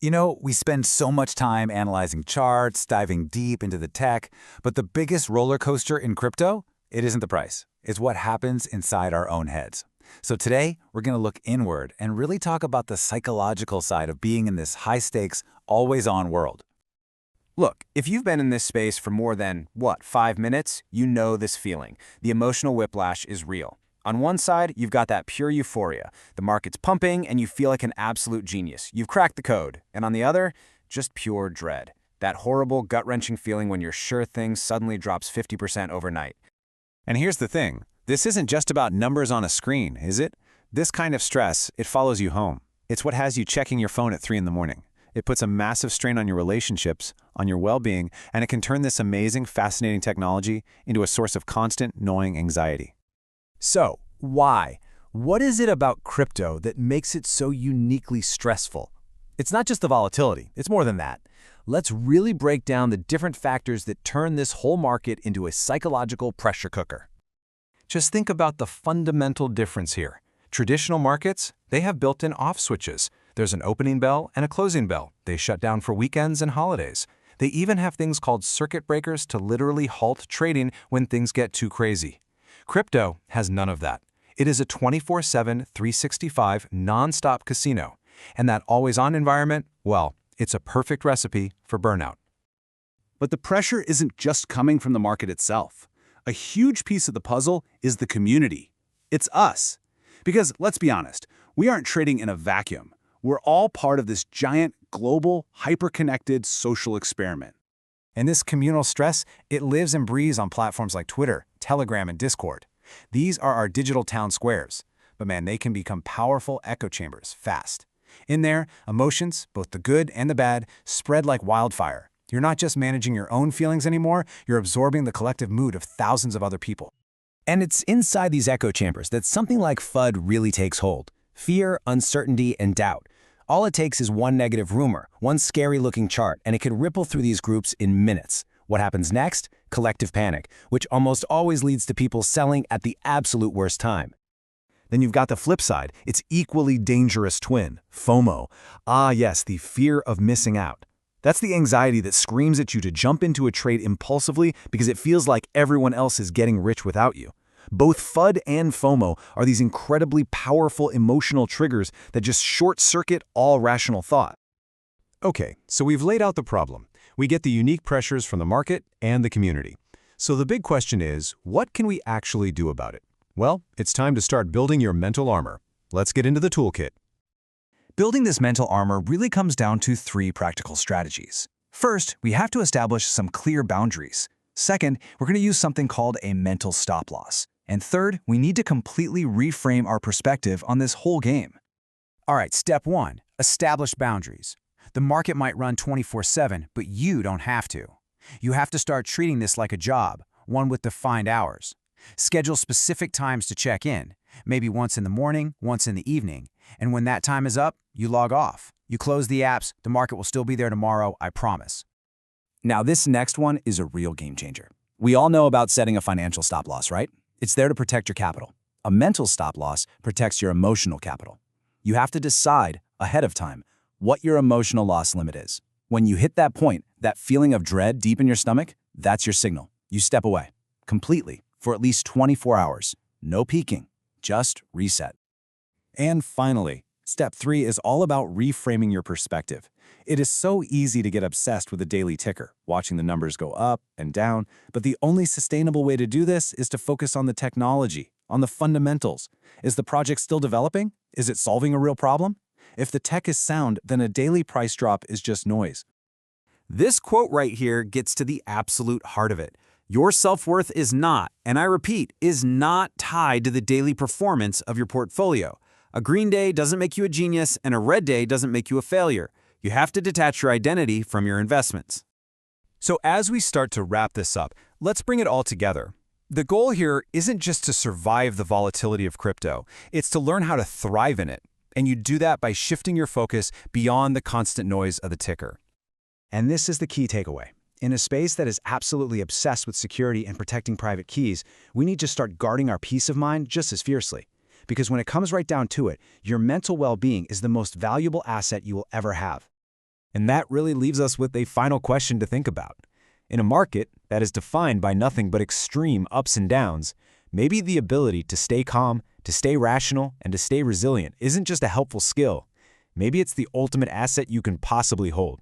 We spend so much time analyzing charts, diving deep into the tech, but the biggest roller coaster in crypto, it isn't the price. It's what happens inside our own heads. So today, we're going to look inward and really talk about the psychological side of being in this high-stakes, always-on world. Look, if you've been in this space for more than, 5 minutes, you know this feeling. The emotional whiplash is real. On one side, you've got that pure euphoria. The market's pumping and you feel like an absolute genius. You've cracked the code. And on the other, just pure dread. That horrible, gut-wrenching feeling when you're sure things suddenly drops 50% overnight. And here's the thing. This isn't just about numbers on a screen, is it? This kind of stress, it follows you home. It's what has you checking your phone at 3 in the morning. It puts a massive strain on your relationships, on your well-being, and it can turn this amazing, fascinating technology into a source of constant, gnawing anxiety. So, why? What is it about crypto that makes it so uniquely stressful? It's not just the volatility, it's more than that. Let's really break down the different factors that turn this whole market into a psychological pressure cooker. Just think about the fundamental difference here. Traditional markets, they have built-in off switches. There's an opening bell and a closing bell. They shut down for weekends and holidays. They even have things called circuit breakers to literally halt trading when things get too crazy. Crypto has none of that. It is a 24/7, 365 non-stop casino. And that always-on environment, well, it's a perfect recipe for burnout. But the pressure isn't just coming from the market itself. A huge piece of the puzzle is the community. It's us. Because, let's be honest, we aren't trading in a vacuum. We're all part of this giant, global, hyper-connected social experiment. And this communal stress, it lives and breathes on platforms like Twitter, Telegram, and Discord. These are our digital town squares. But man, they can become powerful echo chambers fast. In there, emotions, both the good and the bad, spread like wildfire. You're not just managing your own feelings anymore, you're absorbing the collective mood of thousands of other people. And it's inside these echo chambers that something like FUD really takes hold. Fear, uncertainty, and doubt. All it takes is one negative rumor, one scary-looking chart, and it could ripple through these groups in minutes. What happens next? Collective panic, which almost always leads to people selling at the absolute worst time. Then you've got the flip side, its equally dangerous twin, FOMO. Ah yes, the fear of missing out. That's the anxiety that screams at you to jump into a trade impulsively because it feels like everyone else is getting rich without you. Both FUD and FOMO are these incredibly powerful emotional triggers that just short-circuit all rational thought. Okay, so we've laid out the problem. We get the unique pressures from the market and the community. So the big question is, what can we actually do about it? Well, it's time to start building your mental armor. Let's get into the toolkit. Building this mental armor really comes down to 3 practical strategies. First, we have to establish some clear boundaries. Second, we're going to use something called a mental stop loss. And third, we need to completely reframe our perspective on this whole game. All right, step 1, establish boundaries. The market might run 24/7, but you don't have to. You have to start treating this like a job, one with defined hours. Schedule specific times to check in, maybe once in the morning, once in the evening. And when that time is up, you log off. You close the apps, the market will still be there tomorrow, I promise. Now, this next one is a real game changer. We all know about setting a financial stop loss, right? It's there to protect your capital. A mental stop loss protects your emotional capital. You have to decide ahead of time what your emotional loss limit is. When you hit that point, that feeling of dread deep in your stomach, that's your signal. You step away completely for at least 24 hours. No peeking, just reset. And finally, step 3 is all about reframing your perspective. It is so easy to get obsessed with the daily ticker, watching the numbers go up and down, but the only sustainable way to do this is to focus on the technology, on the fundamentals. Is the project still developing? Is it solving a real problem? If the tech is sound, then a daily price drop is just noise. This quote right here gets to the absolute heart of it. Your self-worth is not, and I repeat, is not tied to the daily performance of your portfolio. A green day doesn't make you a genius, and a red day doesn't make you a failure. You have to detach your identity from your investments. So as we start to wrap this up, let's bring it all together. The goal here isn't just to survive the volatility of crypto, it's to learn how to thrive in it. And you do that by shifting your focus beyond the constant noise of the ticker. And this is the key takeaway. In a space that is absolutely obsessed with security and protecting private keys, we need to start guarding our peace of mind just as fiercely. Because when it comes right down to it, your mental well-being is the most valuable asset you will ever have. And that really leaves us with a final question to think about. In a market that is defined by nothing but extreme ups and downs, maybe the ability to stay calm, to stay rational, and to stay resilient isn't just a helpful skill. Maybe it's the ultimate asset you can possibly hold.